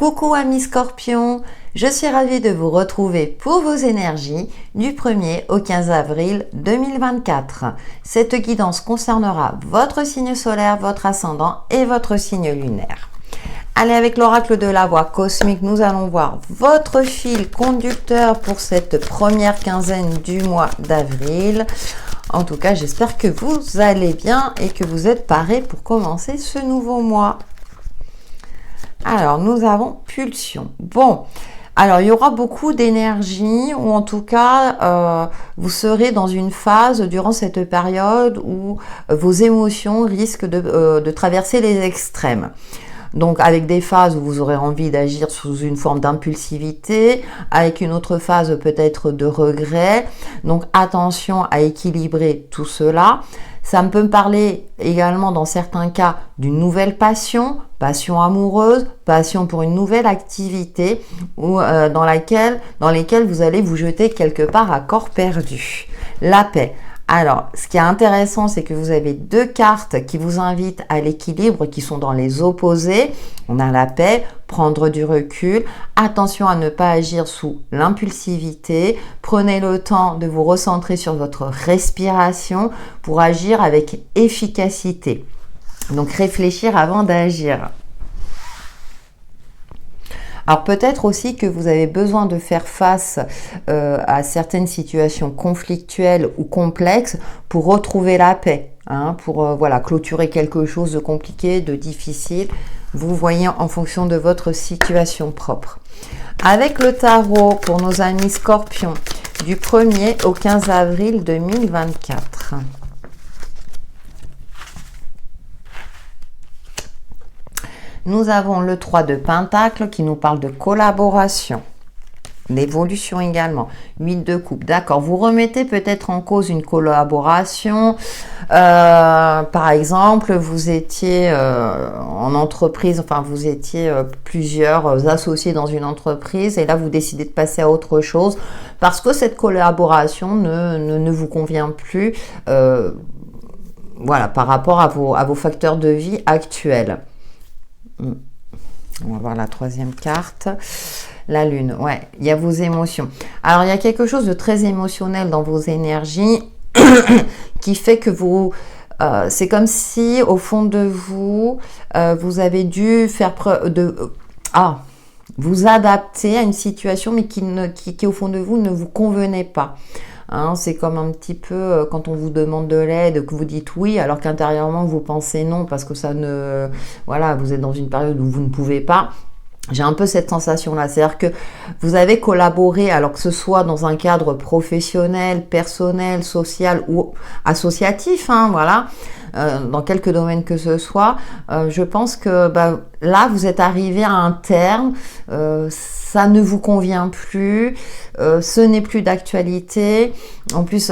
Coucou amis Scorpions, je suis ravie de vous retrouver pour vos énergies du 1er au 15 avril 2024. Cette guidance concernera votre signe solaire, votre ascendant et votre signe lunaire. Allez, avec l'oracle de la voix cosmique, nous allons voir votre fil conducteur pour cette première quinzaine du mois d'avril. En tout cas, j'espère que vous allez bien et que vous êtes parés pour commencer ce nouveau mois. Alors, nous avons pulsion. Bon, alors il y aura beaucoup d'énergie, ou en tout cas, vous serez dans une phase durant cette période où vos émotions risquent de traverser les extrêmes. Donc, avec des phases où vous aurez envie d'agir sous une forme d'impulsivité, avec une autre phase peut-être de regret. Donc, attention à équilibrer tout cela. Ça peut me parler également dans certains cas d'une nouvelle passion, passion amoureuse, passion pour une nouvelle activité ou dans lesquelles vous allez vous jeter quelque part à corps perdu. La paix. Alors, ce qui est intéressant, c'est que vous avez deux cartes qui vous invitent à l'équilibre, qui sont dans les opposés. On a la paix, prendre du recul. Attention à ne pas agir sous l'impulsivité. Prenez le temps de vous recentrer sur votre respiration pour agir avec efficacité. Donc, réfléchir avant d'agir. Alors peut-être aussi que vous avez besoin de faire face à certaines situations conflictuelles ou complexes pour retrouver la paix, pour clôturer quelque chose de compliqué, de difficile. Vous voyez en fonction de votre situation propre. Avec le tarot pour nos amis Scorpions du 1er au 15 avril 2024. Nous avons le 3 de Pentacle qui nous parle de collaboration, d'évolution également. 8 de coupe, d'accord. Vous remettez peut-être en cause une collaboration. Par exemple, vous étiez en entreprise, enfin vous étiez plusieurs associés dans une entreprise et là vous décidez de passer à autre chose parce que cette collaboration ne vous convient plus par rapport à vos facteurs de vie actuels. On va voir la troisième carte. La lune, ouais, il y a vos émotions. Alors, il y a quelque chose de très émotionnel dans vos énergies qui fait que c'est comme si, au fond de vous, vous avez dû faire preuve vous adapter à une situation, mais qui au fond de vous, ne vous convenait pas. C'est comme un petit peu quand on vous demande de l'aide, que vous dites oui, alors qu'intérieurement vous pensez non, parce que vous êtes dans une période où vous ne pouvez pas. J'ai un peu cette sensation-là, c'est-à-dire que vous avez collaboré, alors que ce soit dans un cadre professionnel, personnel, social ou associatif, dans quelques domaines que ce soit, je pense que là, vous êtes arrivé à un terme, ça ne vous convient plus, ce n'est plus d'actualité. En plus,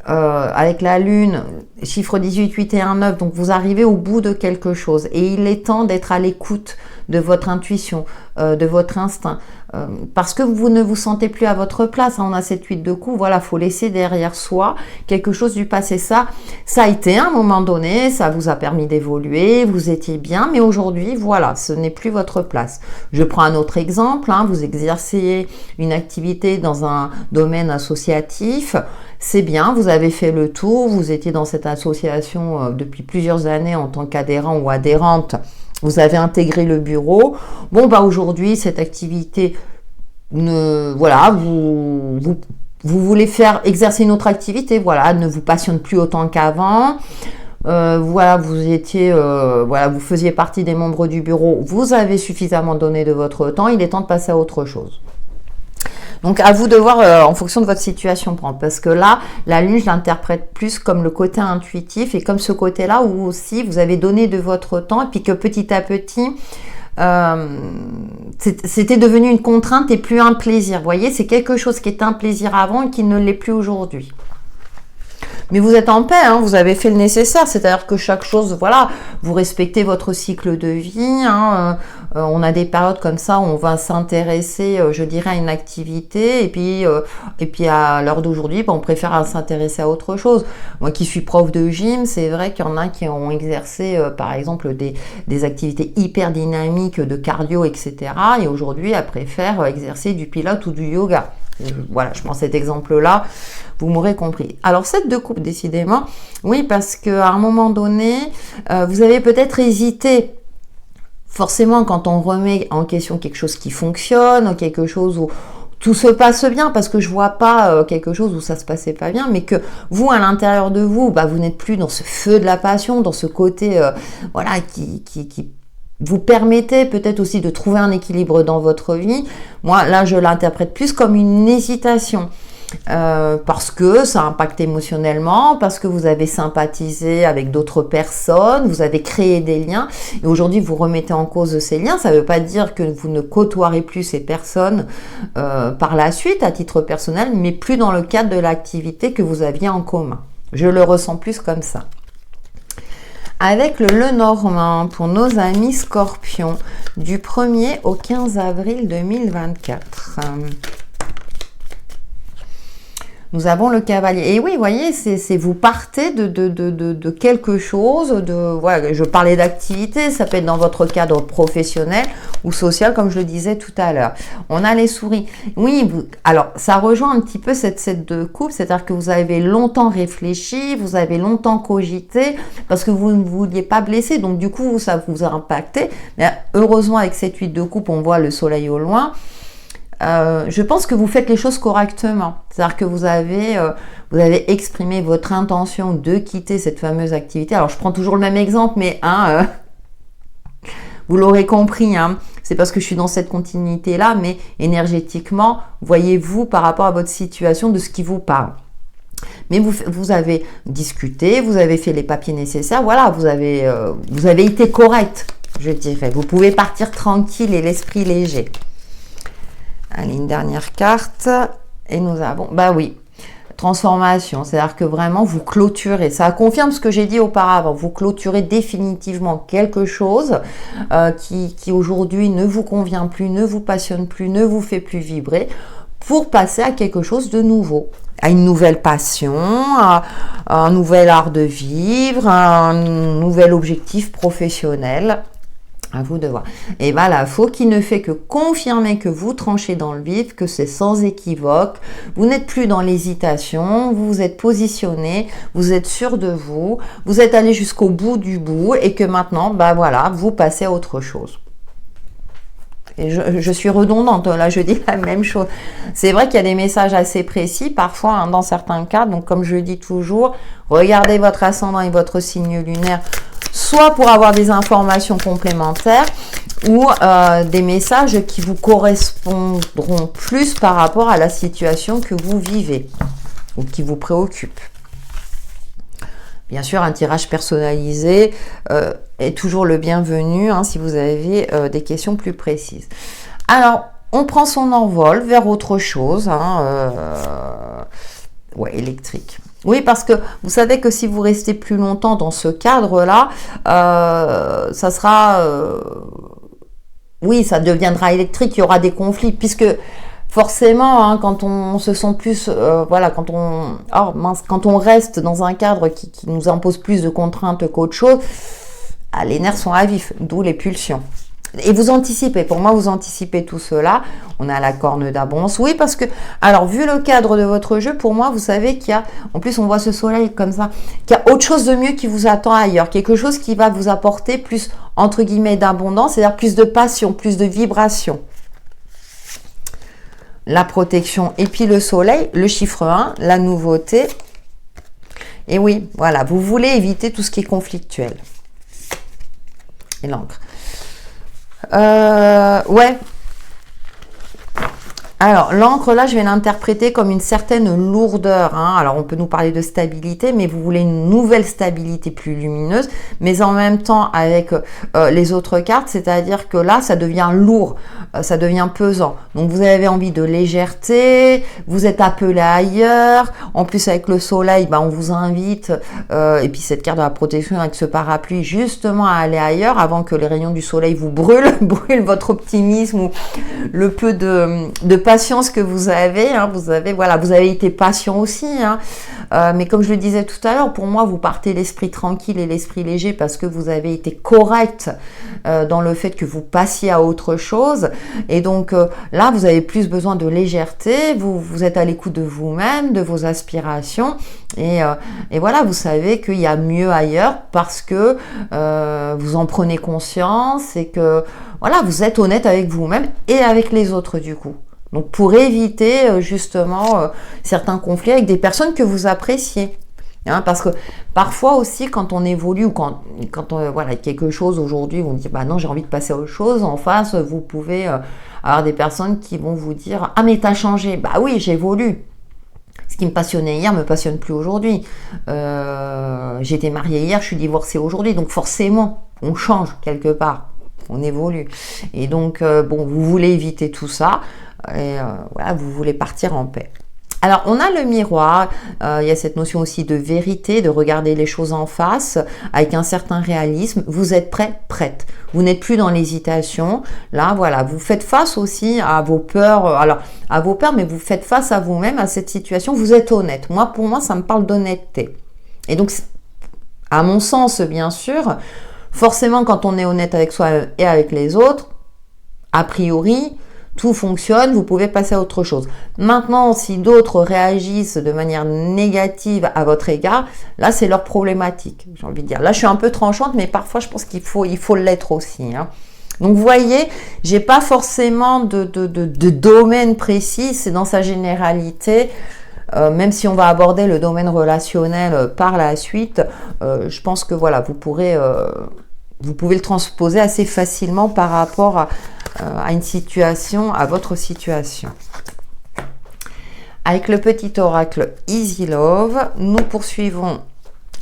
avec la lune, chiffre 18, 8 et 1, 9, donc vous arrivez au bout de quelque chose et il est temps d'être à l'écoute de votre intuition, de votre instinct, parce que vous ne vous sentez plus à votre place. On a cette 8 de coupe, faut laisser derrière soi quelque chose du passé. Ça a été à un moment donné, ça vous a permis d'évoluer, vous étiez bien, mais aujourd'hui, ce n'est plus votre place. Je prends un autre exemple, vous exercez une activité dans un domaine associatif, c'est bien, vous avez fait le tour, vous étiez dans cette association depuis plusieurs années en tant qu'adhérent ou adhérente, vous avez intégré le bureau. Aujourd'hui, cette activité, vous voulez exercer une autre activité, ne vous passionne plus autant qu'avant. Vous faisiez partie des membres du bureau, vous avez suffisamment donné de votre temps, il est temps de passer à autre chose. Donc, à vous de voir en fonction de votre situation propre. Parce que là, la lune, je l'interprète plus comme le côté intuitif et comme ce côté-là où aussi vous avez donné de votre temps et puis que petit à petit, c'était devenu une contrainte et plus un plaisir. Vous voyez, c'est quelque chose qui était un plaisir avant et qui ne l'est plus aujourd'hui. Mais vous êtes en paix, vous avez fait le nécessaire, c'est-à-dire que chaque chose, vous respectez votre cycle de vie, on a des périodes comme ça où on va s'intéresser, je dirais, à une activité, et puis à l'heure d'aujourd'hui, on préfère s'intéresser à autre chose. Moi qui suis prof de gym, c'est vrai qu'il y en a qui ont exercé, par exemple, des activités hyper dynamiques de cardio, etc. Et aujourd'hui, elles préfèrent exercer du pilates ou du yoga. Voilà, je prends cet exemple-là, vous m'aurez compris. Alors, cette de coupe, décidément, oui, parce qu'à un moment donné, vous avez peut-être hésité. Forcément, quand on remet en question quelque chose qui fonctionne, quelque chose où tout se passe bien, parce que je vois pas quelque chose où ça se passait pas bien, mais que vous, à l'intérieur de vous, vous n'êtes plus dans ce feu de la passion, dans ce côté, voilà, qui vous permettez peut-être aussi de trouver un équilibre dans votre vie. Moi, là, je l'interprète plus comme une hésitation. Parce que ça impacte émotionnellement, parce que vous avez sympathisé avec d'autres personnes, vous avez créé des liens, et aujourd'hui vous remettez en cause ces liens. Ça ne veut pas dire que vous ne côtoierez plus ces personnes par la suite à titre personnel, mais plus dans le cadre de l'activité que vous aviez en commun. Je le ressens plus comme ça. Avec le Lenormand pour nos amis Scorpions, du 1er au 15 avril 2024. Nous avons le cavalier. Et oui, vous voyez, c'est vous partez de quelque chose, voilà, je parlais d'activité, ça peut être dans votre cadre professionnel ou social, comme je le disais tout à l'heure. On a les souris. Oui, alors, ça rejoint un petit peu cette de coupe, c'est-à-dire que vous avez longtemps réfléchi, vous avez longtemps cogité, parce que vous ne vouliez pas blesser, donc du coup, ça vous a impacté. Mais heureusement, avec cette 8 de coupe, on voit le soleil au loin. Je pense que vous faites les choses correctement. C'est-à-dire que vous avez exprimé votre intention de quitter cette fameuse activité. Alors, je prends toujours le même exemple, mais vous l'aurez compris, c'est parce que je suis dans cette continuité-là, mais énergétiquement, voyez-vous par rapport à votre situation de ce qui vous parle. Mais vous avez discuté, vous avez fait les papiers nécessaires, voilà, vous avez été correct, je dirais. Vous pouvez partir tranquille et l'esprit léger. Allez, une dernière carte. Et nous avons, bah oui, transformation. C'est-à-dire que vraiment, vous clôturez. Ça confirme ce que j'ai dit auparavant. Vous clôturez définitivement quelque chose qui aujourd'hui ne vous convient plus, ne vous passionne plus, ne vous fait plus vibrer, pour passer à quelque chose de nouveau. À une nouvelle passion, à un nouvel art de vivre, à un nouvel objectif professionnel. À vous de voir. Et voilà, faut qu'il ne fait que confirmer que vous tranchez dans le vif, que c'est sans équivoque. Vous n'êtes plus dans l'hésitation, vous vous êtes positionné, vous êtes sûr de vous, vous êtes allé jusqu'au bout du bout, et que maintenant, bah voilà, vous passez à autre chose. Et je suis redondante, là je dis la même chose. C'est vrai qu'il y a des messages assez précis parfois, dans certains cas. Donc comme je le dis toujours, regardez votre ascendant et votre signe lunaire, soit pour avoir des informations complémentaires, ou des messages qui vous correspondront plus par rapport à la situation que vous vivez ou qui vous préoccupe. Bien sûr, un tirage personnalisé est toujours le bienvenu si vous avez des questions plus précises. Alors, on prend son envol vers autre chose, électrique. Oui, parce que vous savez que si vous restez plus longtemps dans ce cadre-là, ça sera... oui, ça deviendra électrique, il y aura des conflits, puisque forcément, quand on se sent plus... quand on reste dans un cadre qui nous impose plus de contraintes qu'autre chose, les nerfs sont à vif, d'où les pulsions. Et vous anticipez, pour moi, vous anticipez tout cela. On a la corne d'abondance. Oui, parce que, alors, vu le cadre de votre jeu, pour moi, vous savez qu'il y a, en plus, on voit ce soleil comme ça, qu'il y a autre chose de mieux qui vous attend ailleurs. Quelque chose qui va vous apporter plus, entre guillemets, d'abondance, c'est-à-dire plus de passion, plus de vibration. La protection. Et puis le soleil, le chiffre 1, la nouveauté. Et oui, voilà, vous voulez éviter tout ce qui est conflictuel. Et l'encre. Ouais. Alors, l'encre, là, je vais l'interpréter comme une certaine lourdeur, hein. Alors, on peut nous parler de stabilité, mais vous voulez une nouvelle stabilité plus lumineuse, mais en même temps avec les autres cartes, c'est-à-dire que là, ça devient lourd, ça devient pesant. Donc, vous avez envie de légèreté, vous êtes appelé ailleurs. En plus, avec le soleil, on vous invite, et puis cette carte de la protection avec ce parapluie, justement à aller ailleurs avant que les rayons du soleil vous brûlent votre optimisme ou le peu de patience que vous avez, hein. Vous avez été patient aussi, hein. Mais comme je le disais tout à l'heure, pour moi, vous partez l'esprit tranquille et l'esprit léger parce que vous avez été correct dans le fait que vous passiez à autre chose. Et donc là, vous avez plus besoin de légèreté, vous êtes à l'écoute de vous-même, de vos aspirations. Et voilà, vous savez qu'il y a mieux ailleurs parce que vous en prenez conscience et que voilà, vous êtes honnête avec vous-même et avec les autres du coup. Donc pour éviter justement certains conflits avec des personnes que vous appréciez. Hein, parce que parfois aussi quand on évolue ou quand voilà, quelque chose aujourd'hui, vous dites non, j'ai envie de passer à autre chose, en face vous pouvez avoir des personnes qui vont vous dire ah mais t'as changé, bah oui j'évolue. Ce qui me passionnait hier me passionne plus aujourd'hui. J'étais mariée hier, je suis divorcée aujourd'hui, donc forcément on change quelque part, on évolue. Et donc vous voulez éviter tout ça. Et voilà, vous voulez partir en paix. Alors, on a le miroir, il y a cette notion aussi de vérité, de regarder les choses en face avec un certain réalisme. Vous êtes prêt, prête. Vous n'êtes plus dans l'hésitation. Là, voilà, vous faites face aussi à vos peurs, à vos peurs, mais vous faites face à vous-même, à cette situation. Vous êtes honnête. Pour moi, ça me parle d'honnêteté. Et donc, à mon sens, bien sûr, forcément, quand on est honnête avec soi et avec les autres, a priori, tout fonctionne, vous pouvez passer à autre chose. Maintenant, si d'autres réagissent de manière négative à votre égard, là, c'est leur problématique, j'ai envie de dire. Là, je suis un peu tranchante, mais parfois, je pense qu'il faut l'être aussi, hein. Donc, vous voyez, j'ai pas forcément de domaine précis, c'est dans sa généralité. Même si on va aborder le domaine relationnel par la suite, je pense que voilà, vous pouvez le transposer assez facilement par rapport à une situation, à votre situation. Avec le petit oracle Easy Love, nous poursuivons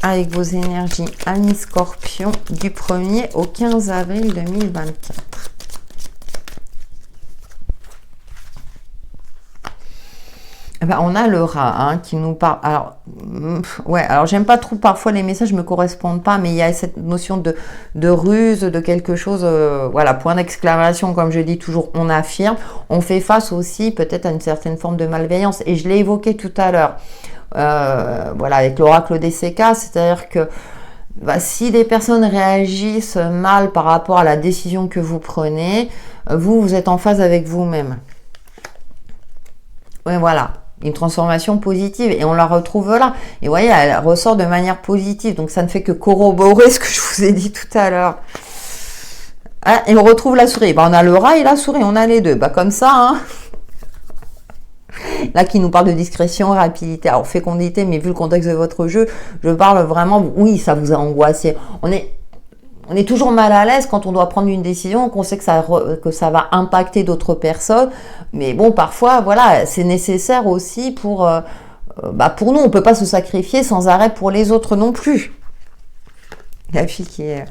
avec vos énergies Amis Scorpion du 1er au 15 avril 2024. On a le rat qui nous parle. Alors j'aime pas trop, parfois les messages me correspondent pas, mais il y a cette notion de ruse, de quelque chose, point d'exclamation, comme je dis toujours, on affirme. On fait face aussi peut-être à une certaine forme de malveillance, et je l'ai évoqué tout à l'heure, avec l'oracle des CK, c'est-à-dire que si des personnes réagissent mal par rapport à la décision que vous prenez, vous êtes en phase avec vous-même. Voilà. Une transformation positive et on la retrouve là. Et vous voyez, elle ressort de manière positive. Donc, ça ne fait que corroborer ce que je vous ai dit tout à l'heure. Et on retrouve la souris. On a le rat et la souris. On a les deux. Comme ça, hein. Là, qui nous parle de discrétion, rapidité, alors fécondité, mais vu le contexte de votre jeu, je parle vraiment, oui, ça vous a angoissé. On est toujours mal à l'aise quand on doit prendre une décision, qu'on sait que ça va impacter d'autres personnes. Mais bon, parfois, voilà, c'est nécessaire aussi pour nous. On ne peut pas se sacrifier sans arrêt pour les autres non plus. La fille qui est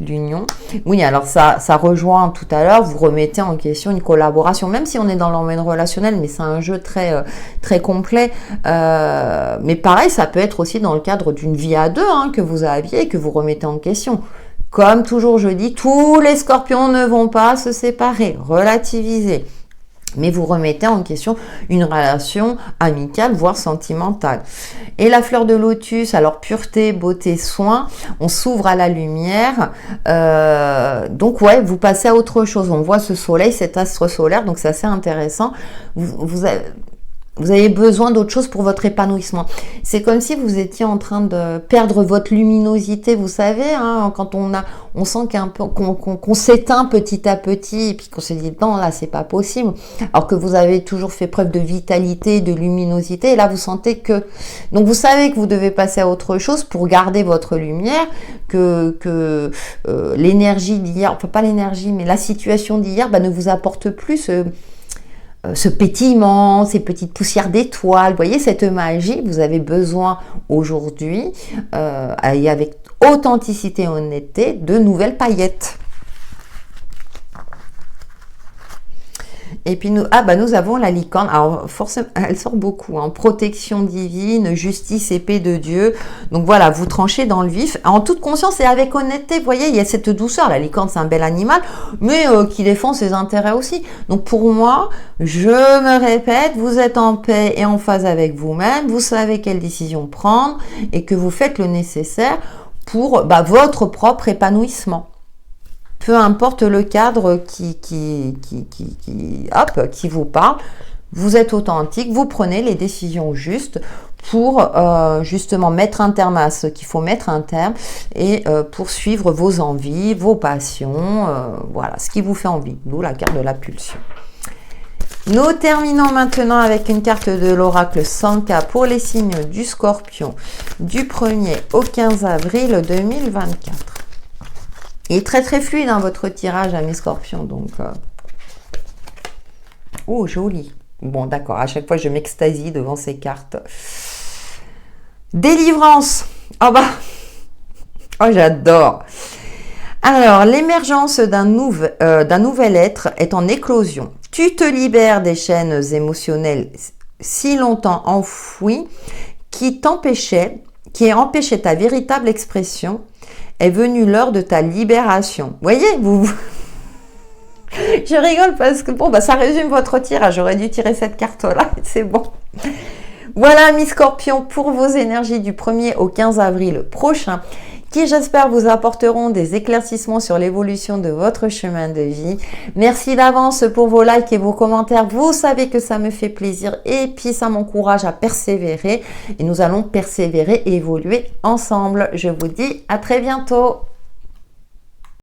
l'union. Oui, alors ça rejoint tout à l'heure, vous remettez en question une collaboration, même si on est dans le domaine relationnel, mais c'est un jeu très, très complet. Mais pareil, ça peut être aussi dans le cadre d'une vie à deux que vous aviez et que vous remettez en question. Comme toujours je dis, tous les scorpions ne vont pas se séparer, relativiser. Mais vous remettez en question une relation amicale, voire sentimentale. Et la fleur de lotus, alors pureté, beauté, soin, on s'ouvre à la lumière. Donc ouais, vous passez à autre chose. On voit ce soleil, cet astre solaire, donc c'est assez intéressant. Vous avez besoin d'autre chose pour votre épanouissement. C'est comme si vous étiez en train de perdre votre luminosité, vous savez, quand on sent qu'on s'éteint petit à petit, et puis qu'on se dit non, là, c'est pas possible. Alors que vous avez toujours fait preuve de vitalité, de luminosité, et là, vous sentez que... Donc, vous savez que vous devez passer à autre chose pour garder votre lumière, que l'énergie d'hier, enfin pas l'énergie, mais la situation d'hier, ne vous apporte plus ce pétillement, ces petites poussières d'étoiles. Vous voyez, cette magie, vous avez besoin aujourd'hui, et avec authenticité et honnêteté, de nouvelles paillettes. Et puis nous avons la licorne. Alors forcément, elle sort beaucoup, hein. Protection divine, justice, épée de Dieu. Donc voilà, vous tranchez dans le vif, en toute conscience et avec honnêteté. Vous voyez, il y a cette douceur. La licorne, c'est un bel animal, mais qui défend ses intérêts aussi. Donc pour moi, je me répète, vous êtes en paix et en phase avec vous-même. Vous savez quelle décision prendre et que vous faites le nécessaire pour votre propre épanouissement. Peu importe le cadre qui vous parle, vous êtes authentique, vous prenez les décisions justes pour justement mettre un terme à ce qu'il faut mettre un terme et poursuivre vos envies, vos passions, voilà, ce qui vous fait envie, d'où la carte de la pulsion. Nous terminons maintenant avec une carte de l'oracle Sanka pour les signes du Scorpion du 1er au 15 avril 2024. Il est très très fluide, hein, votre tirage à mes scorpions, donc... Oh, joli. Bon, d'accord, à chaque fois je m'extasie devant ces cartes. Délivrance. Oh oh, j'adore. Alors, l'émergence d'un nouvel être est en éclosion. Tu te libères des chaînes émotionnelles si longtemps enfouies qui empêchaient ta véritable expression. Est venue l'heure de ta libération. Vous voyez, je rigole parce que ça résume votre tirage. J'aurais dû tirer cette carte-là, c'est bon. Voilà, mes scorpions, pour vos énergies du 1er au 15 avril prochain, qui j'espère vous apporteront des éclaircissements sur l'évolution de votre chemin de vie. Merci d'avance pour vos likes et vos commentaires. Vous savez que ça me fait plaisir et puis ça m'encourage à persévérer. Et nous allons persévérer et évoluer ensemble. Je vous dis à très bientôt.